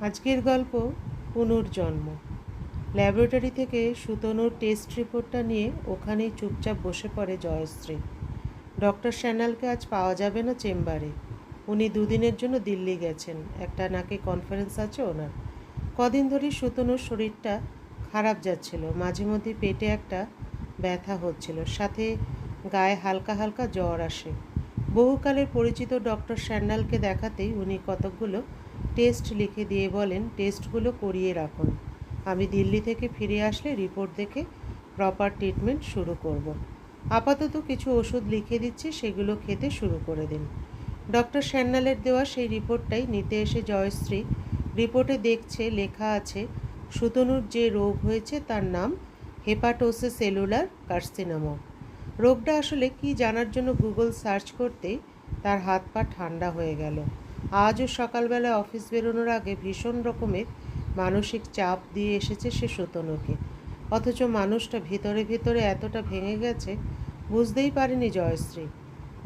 আজকের গল্প পুনর্জন্ম। ল্যাবরেটরি থেকে সুতনুর টেস্ট রিপোর্টটা নিয়ে ওখানেই চুপচাপ বসে পড়ে জয়শ্রী। ডক্টর স্যানালকে আজ পাওয়া যাবে না চেম্বারে। উনি দুদিনের জন্য দিল্লি গেছেন, একটা নাকি কনফারেন্স আছে ওনার। কদিন ধরেই সুতনুর শরীরটা খারাপ যাচ্ছিল, মাঝে মধ্যে পেটে একটা ব্যথা হচ্ছিল, সাথে গায়ে হালকা হালকা জ্বর আসে। বহুকালের পরিচিত ডক্টর স্যান্ডালকে দেখাতেই উনি কতকগুলো টেস্ট লিখে দিয়ে বলেন, টেস্টগুলো করিয়ে রাখুন, আমি দিল্লি থেকে ফিরে আসলে রিপোর্ট দেখে প্রপার ট্রিটমেন্ট শুরু করব। আপাতত কিছু ওষুধ লিখে দিচ্ছি, সেগুলো খেতে শুরু করে দিন। ডক্টর স্যান্ডালের দেওয়া সেই রিপোর্টটাই নিতে এসে জয়শ্রী রিপোর্টে দেখছে লেখা আছে সুতনুর যে রোগ হয়েছে তার নাম হেপাটোসিস সেলুলার কার্সিনোমা। রোগটা আসলে কি জানার জন্য গুগল সার্চ করতেই তার হাত পা ঠান্ডা হয়ে গেল। আজও সকালবেলা অফিস বেরোনোর আগে ভীষণ রকমের মানসিক চাপ দিয়ে এসেছে সে সুতনুকে, অথচ মানুষটা ভিতরে ভিতরে এতটা ভেঙে গেছে বুঝতেই পারেনি জয়শ্রী।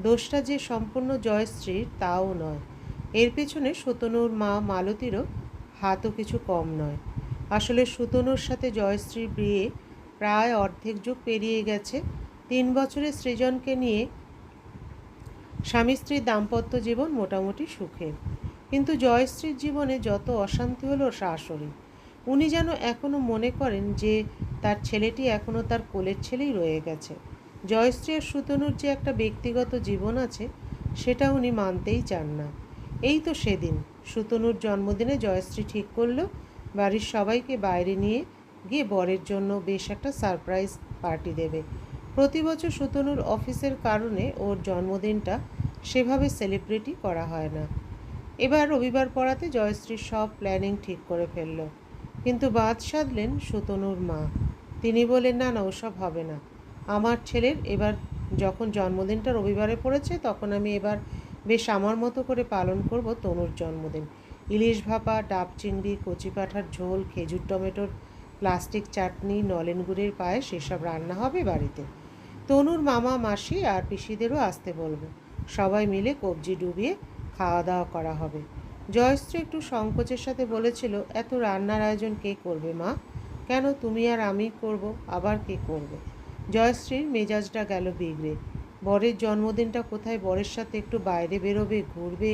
দোষটা যে সম্পূর্ণ জয়শ্রীর তাও নয়, এর পেছনে সুতনুর মা মালতীরও হাতও কিছু কম নয়। আসলে সুতনুর সাথে জয়শ্রীর বিয়ে প্রায় অর্ধেক যুগ পেরিয়ে গেছে। 3 বছরে সৃজনকে নিয়ে স্বামী স্ত্রীর দাম্পত্য জীবন মোটামুটি সুখের, কিন্তু জয়শ্রীর জীবনে যত অশান্তি হলো শাশুড়ি। উনি যেন এখনও মনে করেন যে তার ছেলেটি এখনও তার কোলের ছেলেই রয়ে গেছে। জয়শ্রী আর সুতনুর যে একটা ব্যক্তিগত জীবন আছে সেটা উনি মানতেই চান না। এই তো সেদিন সুতনুর জন্মদিনে জয়শ্রী ঠিক করলো বাড়ির সবাইকে বাইরে নিয়ে গিয়ে বরের জন্য বেশ একটা সারপ্রাইজ পার্টি দেবে। প্রতি বছর সুতনুর অফিসের কারণে ওর জন্মদিনটা সেভাবে সেলিব্রেটই করা হয় না। এবার রবিবার পড়াতে জয়শ্রীর সব প্ল্যানিং ঠিক করে ফেলল, কিন্তু বাদ সাধলেন সুতনুর মা। তিনি বলেন, না না, ওসব হবে না। আমার ছেলের এবার যখন জন্মদিনটা রবিবারে পড়েছে তখন আমি এবার বেশ আমার মতো করে পালন করব তনুর জন্মদিন। ইলিশ ভাপা, ডাব চিংড়ি, কচি পাঁঠার ঝোল, খেজুর টমেটোর প্লাস্টিক চাটনি, নলেন গুড়ের পায়েস, এসব রান্না হবে বাড়িতে। তনুর মামা মাসি আর পিসিদেরও আসতে বলবো, সবাই মিলে কবজি ডুবিয়ে খাওয়া দাওয়া করা হবে। জয়শ্রী একটু সংকোচের সাথে বলেছিল, এত রান্নার আয়োজন কে করবে মা? কেন, তুমি আর আমি করব, আবার কে করবে? জয়শ্রীর মেজাজটা গেল বিগড়ে। বরের জন্মদিনটা কোথায় বরের সাথে একটু বাইরে বেরোবে, ঘুরবে,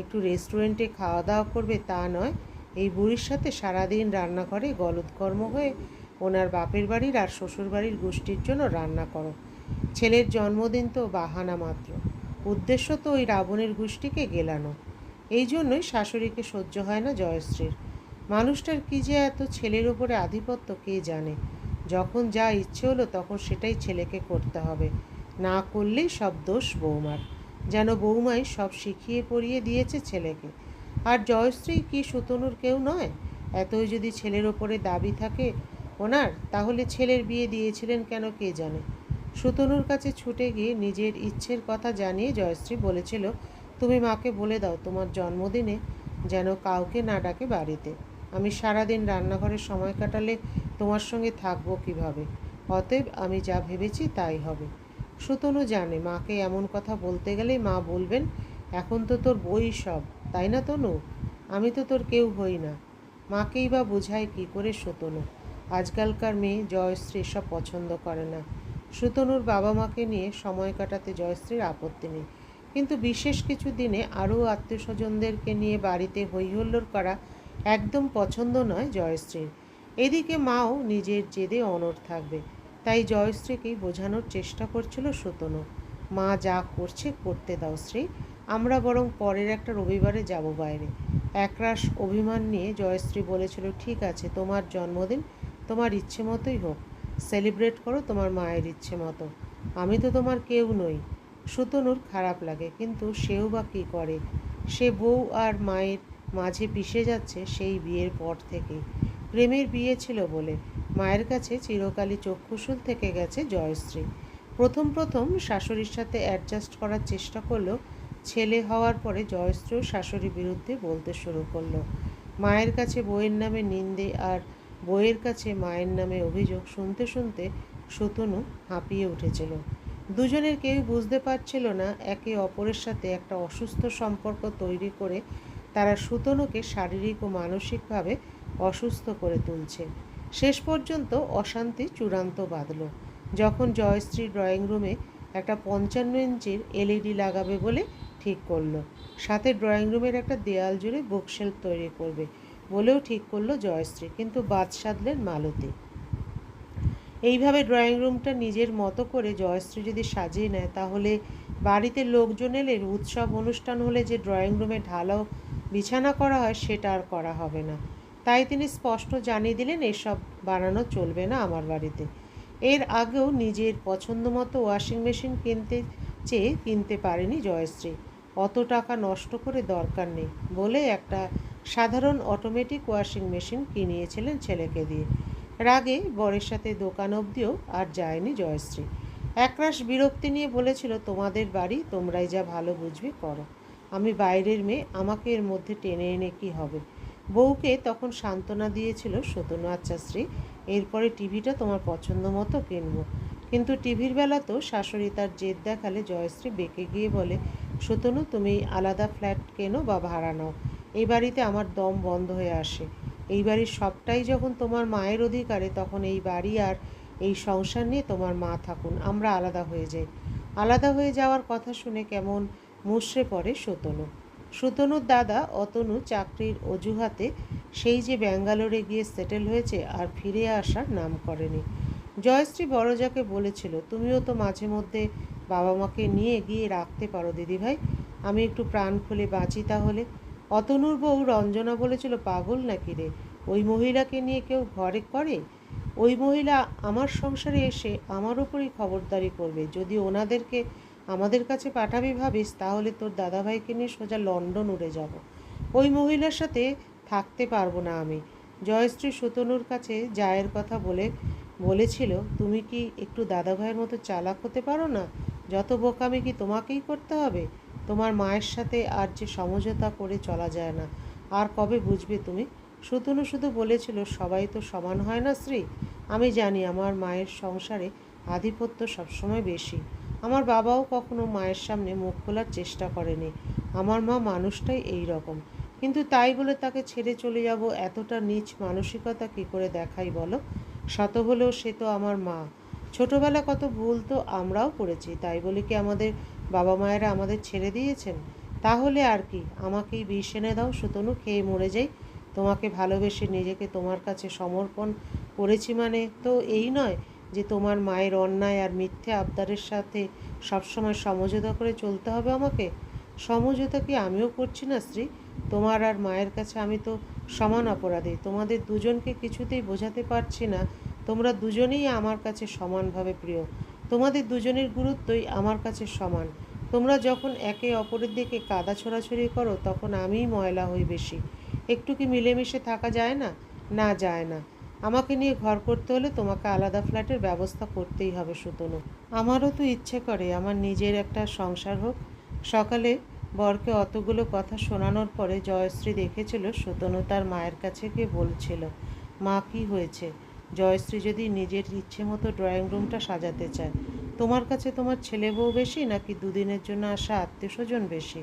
একটু রেস্টুরেন্টে খাওয়া দাওয়া করবে তা নয়, এই বুড়ির সাথে সারাদিন রান্নাঘরে গলদকর্ম হয়ে ওনার বাপের বাড়ির আর শ্বশুর বাড়ির গোষ্ঠীর জন্য রান্না করো। ছেলের জন্মদিন তো বাহানা মাত্র, উদ্দেশ্য তো ওই রাবণের গোষ্ঠীকে গেলানো। এই জন্যই শাশুড়িকে সহ্য হয় না জয়শ্রীর। মানুষটার কি যে এত ছেলের ওপরে আধিপত্য কে জানে। যখন যা ইচ্ছে হলো তখন সেটাই ছেলেকে করতে হবে, না করলেই সব দোষ বৌমার। যেন বৌমাই সব শিখিয়ে পড়িয়ে দিয়েছে ছেলেকে। আর জয়শ্রী কি সুতনুর কেউ নয়? এতই যদি ছেলের ওপরে দাবি থাকে ওনার, তাহলে ছেলের বিয়ে দিয়েছিলেন কেন কে জানে। সুতনুর কাছে ছুটে গিয়ে নিজের ইচ্ছের কথা জানিয়ে জয়শ্রী বলেছিল, তুমি মাকে বলে দাও তোমার জন্মদিনে যেন কাউকে না ডাকে বাড়িতে। আমি সারাদিন রান্নাঘরে সময় কাটালে তোমার সঙ্গে থাকবো কিভাবে? অতএব আমি যা ভেবেছি তাই হবে। সুতনু জানে মাকে এমন কথা বলতে গেলেই মা বলবেন, এখন তো তোর বই সব, তাই না তনু? আমি তো তোর কেউ হই না। মাকেই বা বোঝায় কী করে সুতনু? আজকালকার মেয়ে জয়শ্রী এসব পছন্দ করে না। সুতনুর বাবা মাকে নিয়ে সময় কাটাতে জয়শ্রীর আপত্তি নেই, কিন্তু বিশেষ কিছু দিনে আরও আত্মীয়স্বজনদেরকে নিয়ে বাড়িতে হইহুল্লোড় করা একদম পছন্দ নয় জয়শ্রীর। এদিকে মাও নিজের জেদে অনড় থাকবে, তাই জয়শ্রীকেই বোঝানোর চেষ্টা করছিল সুতনু। মা যা করছে করতে দাও শ্রী, আমরা বরং পরের একটা রবিবারে যাব বাইরে। একরাশ অভিমান নিয়ে জয়শ্রী বলেছিল, ঠিক আছে, তোমার জন্মদিন তোমার ইচ্ছে মতোই হোক, সেলিব্রেট করো তোমার মায়ের ইচ্ছে মতো, আমি তো তোমার কেউ নই। সুতনুর খারাপ লাগে, কিন্তু সেও বা কী করে? সে বউ আর মায়ের মাঝে পিষে যাচ্ছে সেই বিয়ের পর থেকেই। প্রেমের বিয়ে ছিল বলে মায়ের কাছে চিরকালই চক্ষুশূল থেকে গেছে জয়শ্রী। প্রথম প্রথম শাশুড়ির সাথে অ্যাডজাস্ট করার চেষ্টা করলো, ছেলে হওয়ার পরে জয়শ্রীও শাশুড়ির বিরুদ্ধে বলতে শুরু করলো। মায়ের কাছে বইয়ের নামে নিন্দে আর বইয়ের কাছে মায়ের নামে অভিযোগ শুনতে শুনতে সুতনু হাঁপিয়ে উঠেছিল। দুজনের কেউ বুঝতে পারছিল না একে অপরের সাথে একটা অসুস্থ সম্পর্ক তৈরি করে তারা সুতনুকে শারীরিক ও মানসিকভাবে অসুস্থ করে তুলছে। শেষ পর্যন্ত অশান্তি চূড়ান্ত বাঁধল যখন জয়শ্রী ড্রয়িং রুমে একটা 55 ইঞ্চির এলইডি লাগাবে বলে ঠিক করলো। সাথে ড্রয়িং রুমের একটা দেয়াল জুড়ে বুকশেলফ তৈরি করবে বলেও ঠিক করলো জয়শ্রী, কিন্তু বাদ সাধলেন মালতী। এইভাবে ড্রয়িং রুমটা নিজের মতো করে জয়শ্রী যদি সাজিয়ে নেয়, তাহলে বাড়িতে লোকজন এলে, উৎসব অনুষ্ঠান হলে যে ড্রয়িং রুমে ঢালাও বিছানা করা হয় সেটা আর করা হবে না। তাই তিনি স্পষ্ট জানিয়ে দিলেন, এসব বানানো চলবে না আমার বাড়িতে। এর আগেও নিজের পছন্দ মতো ওয়াশিং মেশিন কিনতে চেয়ে কিনতে পারেনি জয়শ্রী। অত টাকা নষ্ট করে দরকার নেই বলে একটা সাধারণ অটোমেটিক ওয়াশিং মেশিন কিনিয়েছিলেন ছেলেকে দিয়ে। রাগে বরের সাথে দোকান অবধিও আর যায়নি জয়শ্রী। একরাশ বিরক্তি নিয়ে বলেছিল, তোমাদের বাড়ি, তোমরাই যা ভালো বুঝবে করো, আমি বাইরের মেয়ে, আমাকে এর মধ্যে টেনে এনে কি হবে। বউকে তখন সান্ত্বনা দিয়েছিল সতনু, আচ্ছা শ্রী, এরপরে টিভিটা তোমার পছন্দ মতো কিনবো। কিন্তু টিভির বেলা তো শাশুড়ি তার জেদ দেখালে জয়শ্রী বেঁকে গিয়ে বলে, সতনু, তুমি আলাদা ফ্ল্যাট কেনো বা ভাড়া নাও, এই বাড়িতে আমার দম বন্ধ হয়ে আসে। এই বাড়ির সবটাই যখন তোমার মায়ের অধিকারে, তখন এই বাড়ি আর এই সংসার নিয়ে তোমার মা থাকুন, আমরা আলাদা হয়ে যাই। আলাদা হয়ে যাওয়ার কথা শুনে কেমন মুষড়ে পড়ে সতনু। সতনুর দাদা অতনু চাকরির অজুহাতে সেই যে ব্যাঙ্গালোরে গিয়ে সেটেল হয়েছে, আর ফিরে আসার নাম করেনি। জয়শ্রী বড়জাকে বলেছিল, তুমিও তো মাঝে মধ্যে বাবা মাকে নিয়ে গিয়ে রাখতে পারো দিদিভাই, আমি একটু প্রাণ খুলে বাঁচি তাহলে। অতনুর বউ রঞ্জনা বলেছিল, পাগল নাকি রে, ওই মহিলাকে নিয়ে কেউ ঘরে করে? ওই মহিলা আমার সংসারে এসে আমার ওপরই খবরদারি করবে। যদি ওনাদেরকে আমাদের কাছে পাঠাবি ভাবিস, তাহলে তোর দাদাভাইকে নিয়ে সোজা লন্ডন উড়ে যাব। ওই মহিলার সাথে থাকতে পারবো না আমি। জয়শ্রী সতনুর কাছে জায়ের কথা বলেছিল, তুমি কি একটু দাদাভাইয়ের মতো চালাক হতে পারো না? যত বোকামি কি তোমাকেই করতে হবে? তোমার মায়ের সাথে আর যে সমঝোতা করে চলা যায় না, আর কবে বুঝবে তুমি? সতনু শুধু বলেছিল, সবাই তো সমান হয় না শ্রী। আমি জানি আমার মায়ের সংসারে আধিপত্য সবসময় বেশি। আমার বাবাও কখনো মায়ের সামনে মুখ খোলার চেষ্টা করেনি। আমার মা মানুষটাই এই রকম। কিন্তু তাই বলে তাকে ছেড়ে চলে যাব, এতটা নীচ মানসিকতা কী করে দেখাই বলো? শত হলেও সে তো আমার মা। ছোটবেলা কত ভুল তো আমরাও করেছি, তাই বলে কি আমাদের বাবা মায়েরা আমাদের ছেড়ে দিয়েছেন? তাহলে আর কি, আমাকেই বিষ এনে দাও সুতনু, খেয়ে মরে যাই। তোমাকে ভালোবেসে নিজেকে তোমার কাছে সমর্পণ করেছি, মানে তো এই নয় যে তোমার মায়ের অন্যায় আর মিথ্যে আবদারের সাথে সবসময় সমঝোতা করে চলতে হবে আমাকে। সমঝোতা কি আমিও করছি না শ্রী? তোমার আর মায়ের কাছে আমি তো সমান অপরাধী। তোমাদের দুজনকে কিছুতেই বোঝাতে পারছি না তোমরা দুজনেই আমার কাছে সমানভাবে প্রিয়। তোমাদের দুজনের গুরুত্বই আমার কাছে সমান। তোমরা যখন একে অপরের দিকে কাদা ছোড়াছড়ি করো, তখন আমিই ময়লা হই বেশি। একটু কি মিলেমিশে থাকা যায় না? না, যায় না। আমাকে নিয়ে ঘর করতে হলে তোমাকে আলাদা ফ্ল্যাটের ব্যবস্থা করতেই হবে সুতনু। আমারও তো ইচ্ছে করে আমার নিজের একটা সংসার হোক। সকালে বরকে অতগুলো কথা শোনানোর পরে জয়শ্রী দেখেছিল সুতনু তার মায়ের কাছে গিয়ে বলছিল, মা, কি হয়েছে? জয়শ্রী যদি নিজের ইচ্ছে মতো ড্রয়িং রুমটা সাজাতে চায়, তোমার কাছে তোমার ছেলে বউ বেশি, নাকি দুদিনের জন্য আসা আত্মীয় স্বজন বেশি?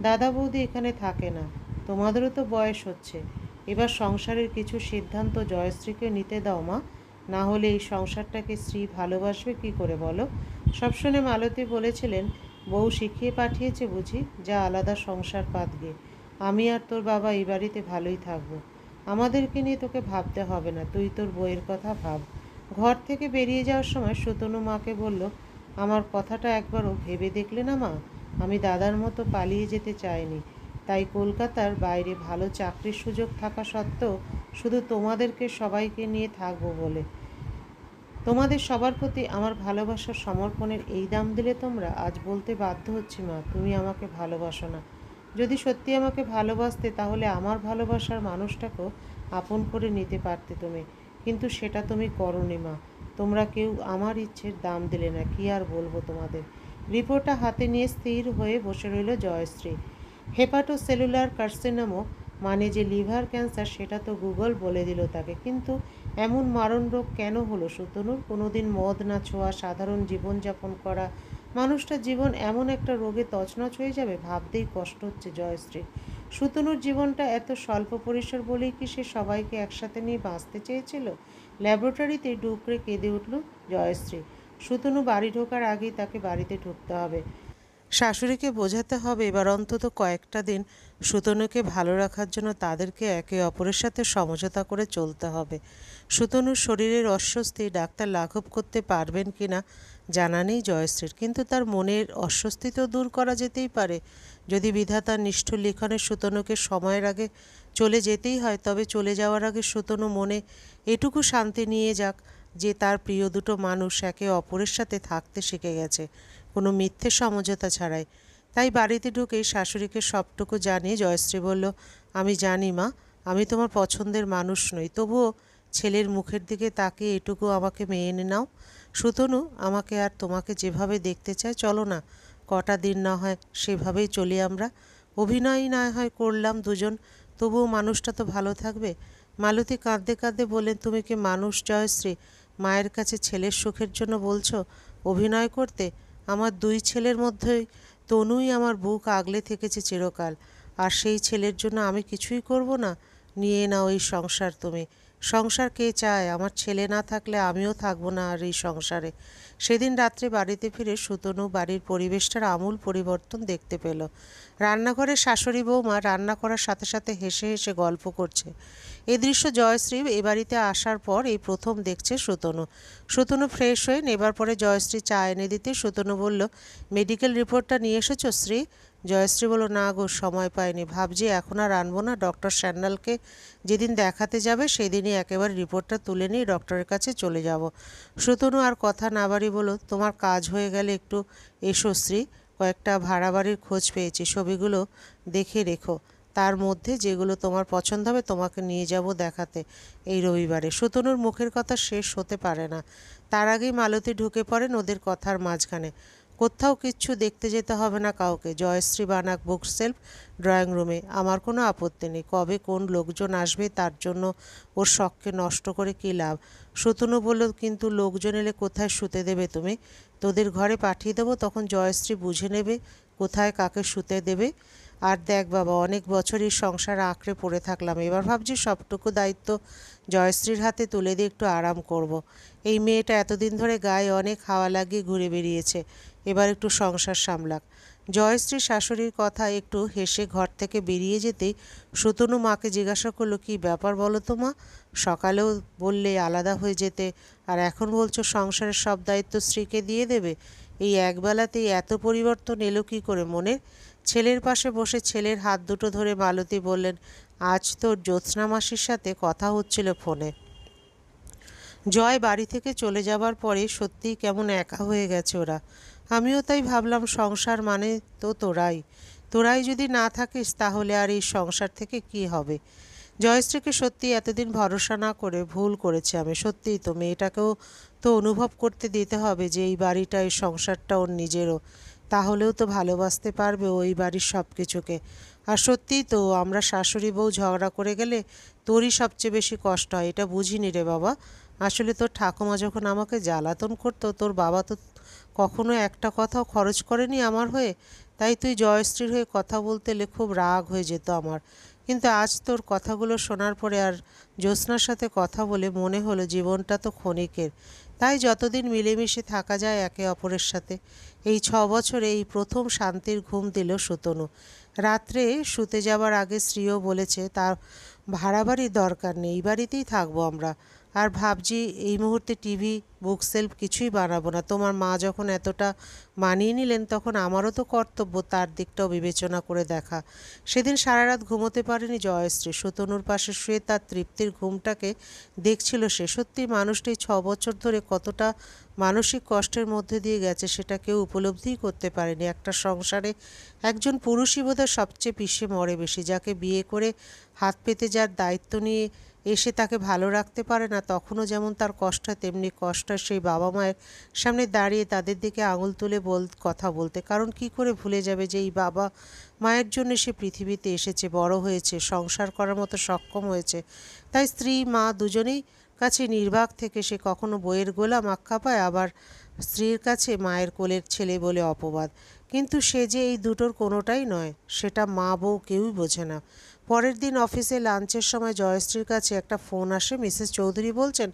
দাদা বৌদি এখানে থাকে না, তোমাদেরও তো বয়স হচ্ছে। এবার সংসারের কিছু সিদ্ধান্ত জয়শ্রীকে নিতে দাও মা, না হলে এই সংসারটাকে স্ত্রী ভালোবাসবে কি করে বলো? সব শুনে মালতী বলেছিলেন, বউ শিখিয়ে পাঠিয়েছে বুঝি, যা আলাদা সংসার পাত গে। আমি আর তোর বাবা এই বাড়িতে ভালোই থাকবো, আমাদেরকে নিয়ে তোকে ভাবতে হবে না, তুই তোর বইয়ের কথা ভাব। ঘর থেকে বেরিয়ে যাওয়ার সময় সতনু মাকে বলল, আমার কথাটা একবারও ভেবে দেখলে না মা? আমি দাদার মতো পালিয়ে যেতে চাইনি, তাই কলকাতার বাইরে ভালো চাকরির সুযোগ থাকা সত্ত্বেও শুধু তোমাদেরকে সবাইকে নিয়ে থাকবো বলে। তোমাদের সবার প্রতি আমার ভালোবাসার সমর্পণের এই দাম দিলে তোমরা? আজ বলতে বাধ্য হচ্ছি মা, তুমি আমাকে ভালোবাসো না। যদি সত্যি আমাকে ভালোবাসতে, তাহলে আমার ভালোবাসার মানুষটাকেও আপন করে নিতে পারতে তুমি, কিন্তু সেটা তুমি করোনি মা। তোমরা কেউ আমার ইচ্ছের দাম দিলে না, কি আর বলবো তোমাদের। রিপোর্টটা হাতে নিয়ে স্থির হয়ে বসে রইল জয়শ্রী। হেপাটোসেলুলার কার্সিনোমা মানে যে লিভার ক্যান্সার, সেটা তো গুগল বলে দিল তাকে, কিন্তু এমন মারণ রোগ কেন হলো সুতনুর? কোনোদিন মদ না ছোঁয়া, সাধারণ জীবনযাপন করা মানুষটার জীবন এমন একটা রোগে তছনছ হয়ে যাবে, ভাবতেই কষ্ট হচ্ছে জয়শ্রীর। সুতনুর জীবনটা এত স্বল্প পরিসর বলেই কি সে সবাইকে একসাথে নিয়ে বাঁচতে চেয়েছিল? ল্যাবরেটরিতে ডুকরে কেঁদে উঠল জয়শ্রী। সুতনু বাড়ি ঢোকার আগেই তাকে বাড়িতে ঢুকতে হবে। শাশুড়িকে বোঝাতে হবে এবার অন্তত কয়েকটা দিন সুতনুকে ভালো রাখার জন্য তাদেরকে একে অপরের সাথে সমঝোতা করে চলতে হবে। সুতনুর শরীরের অস্বস্তি ডাক্তার লাঘব করতে পারবেন কি না জানা নেই জয়শ্রীর, কিন্তু তার মনের অস্বস্তি তো দূর করা যেতেই পারে। যদি বিধাতার নিষ্ঠুর লিখনে সুতনুকে সময়ের আগে চলে যেতেই হয়, তবে চলে যাওয়ার আগে সুতনু মনে এটুকু শান্তি নিয়ে যাক যে তার প্রিয় দুটো মানুষ একে অপরের সাথে থাকতে শিখে গেছে, কোনো মিথ্যে সমঝোতা ছাড়াই। তাই বাড়িতে ঢুকেই শাশুড়িকে সবটুকু জানিয়ে জয়শ্রী বলল, আমি জানি মা, আমি তোমার পছন্দের মানুষ নই, তবুও ছেলের মুখের দিকে তাকিয়ে এটুকু আমাকে মেনে নাও। সুতনু, আমাকে আর তোমাকে যেভাবে দেখতে চায়, চলো না কটা দিন না হয় সেভাবেই চলি আমরা। অভিনয়ই না হয় করলাম দুজন, তবুও মানুষটা তো ভালো থাকবে। মালতী কাঁদতে কাঁদতে বললেন, তুমি কি মানুষ জয়শ্রী? মায়ের কাছে ছেলের সুখের জন্য বলছো অভিনয় করতে? আমার দুই ছেলের মধ্যেই তনুই আমার বুক আগলে থেকেছে চিরকাল, আর সেই ছেলের জন্য আমি কিছুই করব না? নিয়ে নাও এই সংসার তুমি। সংসার কে চায়? আমার ছেলে না থাকলে আমিও থাকবো না আর এই সংসারে। সেদিন রাত্রে বাড়িতে ফিরে সুতনু বাড়ির পরিবেশটার আমূল পরিবর্তন দেখতে পেল। রান্নাঘরে শাশুড়ি বৌমা রান্না করার সাথে সাথে হেসে হেসে গল্প করছে। এই দৃশ্য জয়শ্রী এ বাড়িতে আসার পর এই প্রথম দেখছে সুতনু। সুতনু ফ্রেশ হয়ে নেবার পরে জয়শ্রী চা এনে দিতে সুতনু বলল, মেডিকেল রিপোর্টটা নিয়ে এসেছো শ্রী? জয়শ্রী বলল, না গো, সময় পাইনি, ভাবছি এখন আর আনবো না, ডক্টর স্যান্যালকে যেদিন দেখাতে যাবে সেদিনই একেবারে রিপোর্টটা তুলে নিয়ে ডক্টরের কাছে চলে যাব। সুতনু আর কথা না বাড়ি বলল, তোমার কাজ হয়ে গেলে একটু এসো শ্রী, কয়েকটা ভাড়া বাড়ির খোঁজ পেয়েছি, ছবিগুলো দেখে রেখো, তার মধ্যে যেগুলো তোমার পছন্দ হবে তোমাকে নিয়ে যাব দেখাতে এই রবিবারে। সুতনুর মুখের কথা শেষ হতে পারে না, তার আগেই মালতী ঢুকে পড়েন ওদের কথার মাঝখানে। কোথাও কিচ্ছু দেখতে যেতে হবে না কাউকে, জয়শ্রী বানাক বুক সেলফ ড্রয়িং রুমে, আমার কোনো আপত্তি নেই। কবে কোন লোকজন আসবে তার জন্য ওর শখকে নষ্ট করে কী লাভ? সুতনু বলল, কিন্তু লোকজন এলে কোথায় শুতে দেবে তুমি? তোদের ঘরে পাঠিয়ে দেবো, তখন জয়শ্রী বুঝে নেবে কোথায় কাকে শুতে দেবে। আর দেখ বাবা, অনেক বছরই সংসার আঁকড়ে পড়ে থাকলাম, এবার ভাবছি সবটুকু দায়িত্ব জয়শ্রীর হাতে তুলে দিয়ে একটু আরাম করব। এই মেয়েটা এতদিন ধরে গায়ে অনেক হাওয়া লাগিয়ে ঘুরে বেরিয়েছে, এবার একটু সংসার সামলাক। জয়শ্রী শাশুড়ির কথা একটু হেসে ঘর থেকে বেরিয়ে যেতেই সুতনু মাকে জিজ্ঞাসা করলো, কী ব্যাপার বলো তো মা? সকালেও বললে আলাদা হয়ে যেতে, আর এখন বলছো সংসারের সব দায়িত্ব স্ত্রীকে দিয়ে দেবে? এই একবেলাতেই এত পরিবর্তন এলো কী করে মনের? ছেলের পাশে বসে ছেলের হাত দুটো ধরে মালতী বললেন, আজ তোর জ্যোৎস্না মাসির সাথে কথা হচ্ছিল ফোনে। জয় বাড়ি থেকে চলে যাবার পরে সত্যিই কেমন একা হয়ে গেছে ওরা। আমিও তাই ভাবলাম, সংসার মানে তো তোরাই, তোরাই যদি না থাকিস তাহলে আর এই সংসার থেকে কি হবে? জয়শ্রীকে সত্যি এতদিন ভরসা না করে ভুল করেছে আমি। সত্যিই তো, মেয়েটাকেও তো অনুভব করতে দিতে হবে যে এই বাড়িটা, এই সংসারটা ওর নিজেরও, তাহলেও তো ভালোবাসতে পারবে ওই বাড়ির সব কিছুকে। আর সত্যিই তো, আমরা শাশুড়ি বউ ঝগড়া করে গেলে তোরই সবচেয়ে বেশি কষ্ট হয়, এটা বুঝিনি রে বাবা। আসলে তোর ঠাকুমা যখন আমাকে জ্বালাতন করতো, তোর বাবা তো কখনো একটা কথাও খরচ করেনি আমার হয়ে, তাই তুই জয়শ্রীর হয়ে কথা বলতে এলে খুব রাগ হয়ে যেত আমার। কিন্তু আজ তোর কথাগুলো শোনার পরে আর জ্যোৎস্নার সাথে কথা বলে মনে হলো জীবনটা তো ক্ষণিকের, তাই যতদিন মিলেমিশে থাকা যায় একে অপরের সাথে। এই 6 বছরে এই প্রথম শান্তির ঘুম দিল সুতনু। রাত্রে শুতে যাবার আগে স্ত্রীও বলেছে তার ভাড়া বাড়ির দরকার নেই, এই বাড়িতেই থাকবো আমরা। আর ভাবছি এই মুহূর্তে টিভি বুক সেলফ কিছুই বানাবো না। তোমার মা যখন এতটা মানিয়ে নিলেন, তখন আমারও তো কর্তব্য তার দিকটাও বিবেচনা করে দেখা। সেদিন সারা রাত ঘুমোতে পারেনি জয়শ্রী। সুতনুর পাশে শুয়ে তার তৃপ্তির ঘুমটাকে দেখছিল সে। সত্যি মানুষটি 6 বছর ধরে কতটা মানসিক কষ্টের মধ্যে দিয়ে গেছে সেটা কেউ উপলব্ধিই করতে পারেনি। একটা সংসারে একজন পুরুষই বোধহয় সবচেয়ে পিষে মরে বেশি, যাকে বিয়ে করে হাত পেতে যার দায়িত্ব নিয়ে এসে তাকে ভালো রাখতে পারে না, তখনও যেমন তার কষ্ট হয়, তেমনি কষ্ট হয় সেই বাবা মায়ের সামনে দাঁড়িয়ে তাদের দিকে আঙুল তুলে কথা বলতে। কারণ কি করে ভুলে যাবে যে এই বাবা মায়ের জন্য সে পৃথিবীতে এসেছে, বড় হয়েছে, সংসার করার মতো সক্ষম হয়েছে। তাই স্ত্রী মা দুজনেই কাছে নির্বাক থেকে সে কখনো বইয়ের গোলাম আখ্যা পায়, আবার স্ত্রীর কাছে মায়ের কোলের ছেলে বলে অপবাদ। কিন্তু সে যে এই দুটোর কোনোটাই নয় সেটা মা বউ কেউই বোঝে না। পরের দিন অফিসে লাঞ্চের সময় জয়শ্রীর কাছে একটা ফোন আসে। মিসেস চৌধুরী বলছেন,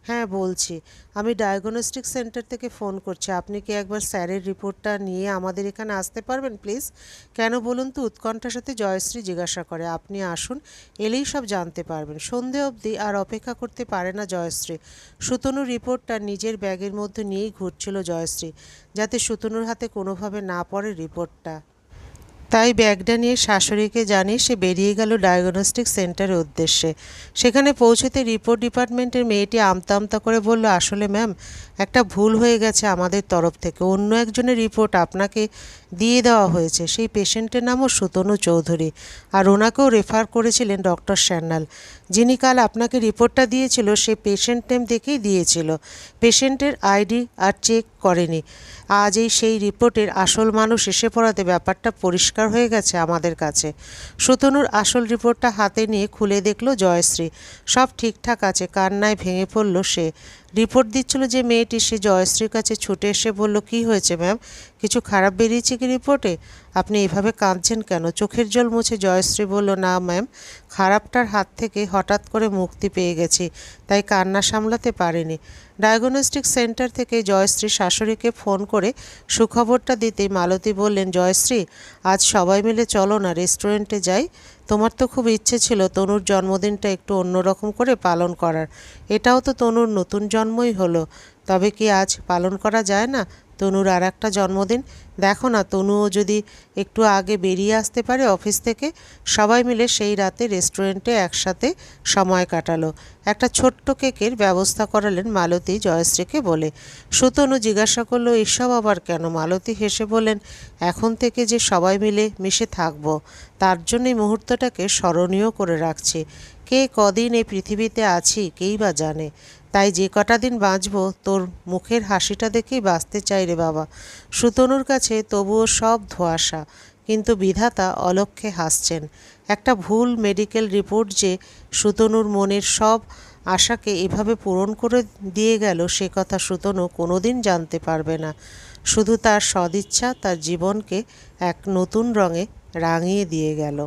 হ্যাঁ বলছি, আমি ডায়াগনস্টিক সেন্টার থেকে ফোন করছি। আপনি কি একবার স্যারের রিপোর্টটা নিয়ে আমাদের এখানে আসতে পারবেন প্লিজ? কেন বলুন তো? উৎকণ্ঠার সাথে জয়শ্রী জিজ্ঞাসা করে। আপনি আসুন, এলেই সব জানতে পারবেন। সন্ধে অবধি আর অপেক্ষা করতে পারে না জয়শ্রী। সুতনুর রিপোর্টটা নিজের ব্যাগের মধ্যে নিয়েই ঘুরছিল জয়শ্রী, যাতে সুতনুর হাতে কোনোভাবে না পড়ে রিপোর্টটা। তাই ব্যাগটা নিয়ে শাশুড়িকে জানিয়ে সে বেরিয়ে গেল ডায়াগনস্টিক সেন্টারের উদ্দেশ্যে। সেখানে পৌঁছতে রিপোর্ট ডিপার্টমেন্টের মেয়েটি আমতা আমতা করে বলল, আসলে ম্যাম, একটা ভুল হয়ে গেছে আমাদের তরফ থেকে। অন্য একজনের রিপোর্ট আপনাকে দিয়ে দেওয়া হয়েছে। সেই পেশেন্টের নামও সুতনু চৌধুরী, আর ওনাকেও রেফার করেছিলেন ডক্টর সান্যাল। যিনি কাল আপনাকে রিপোর্টটা দিয়েছিল সে পেশেন্ট নেম দেখেই দিয়েছিল, পেশেন্টের আইডি আর চেক করেনি। আজ সেই রিপোর্টের আসল মানুষ এসে পড়াতে ব্যাপারটা পরিষ্কার হয়ে গেছে আমাদের কাছে। সুতনুর আসল রিপোর্টটা হাতে নিয়ে খুলে দেখল জয়শ্রী। সব ঠিকঠাক আছে। কান্নায় ভেঙে পড়ল সে। রিপোর্ট দিচ্ছিল যে মেয়েটি, সে জয়শ্রীর কাছে ছুটে এসে বলল, কী হয়েছে ম্যাম? কিছু খারাপ বেরিয়েছে কি রিপোর্টে? আপনি এভাবে কাঁদছেন কেন? চোখের জল মুছে জয়শ্রী বলল, না ম্যাম, খারাপটার হাত থেকে হঠাৎ করে মুক্তি পেয়ে গেছি, তাই কান্না সামলাতে পারিনি। ডায়াগনস্টিক সেন্টার থেকে জয়শ্রী শাশুড়িকে ফোন করে সুখবরটা দিতেই মালতী বললেন, জয়শ্রী, আজ সবাই মিলে চলো না রেস্টুরেন্টে যাই। তোমার তো খুব ইচ্ছে ছিল তনুর জন্মদিনটা একটু অন্যরকম করে পালন করার। এটাও তো তনুর নতুন জন্মই হলো। তবে কি আজ পালন করা যায় না তনুর আর একটা জন্মদিন? দেখো না, তনুও যদি একটু আগে বেরিয়ে আসতে পারে অফিস থেকে। সবাই মিলে সেই রাতে রেস্টুরেন্টে একসাথে সময় কাটালো। একটা ছোট্ট কেকের ব্যবস্থা করালেন মালতী জয়শ্রীকে বলে। সুতনু জিজ্ঞাসা করলো, এসব আবার কেন? মালতী হেসে বললেন, এখন থেকে যে সবাই মিলে মিশে থাকবো, তার জন্য এই মুহূর্তটাকে স্মরণীয় করে রাখছি। কে কদিন এই পৃথিবীতে আছি কেই বা জানে। তাই যে কটা দিন বাঁচব তোর মুখের হাসিটা দেখেই বাঁচতে চাই রে বাবা। সুতনুর কাছে তবুও সব ধোঁয়াশা, কিন্তু বিধাতা অলক্ষ্যে হাসছেন। একটা ভুল মেডিকেল রিপোর্ট যে সুতনুর মনের সব আশাকে এভাবে পূরণ করে দিয়ে গেল, সে কথা সুতনু কোনোদিন জানতে পারবে না। শুধু তার সদিচ্ছা তার জীবনকে এক নতুন রঙে রাঙিয়ে দিয়ে গেল।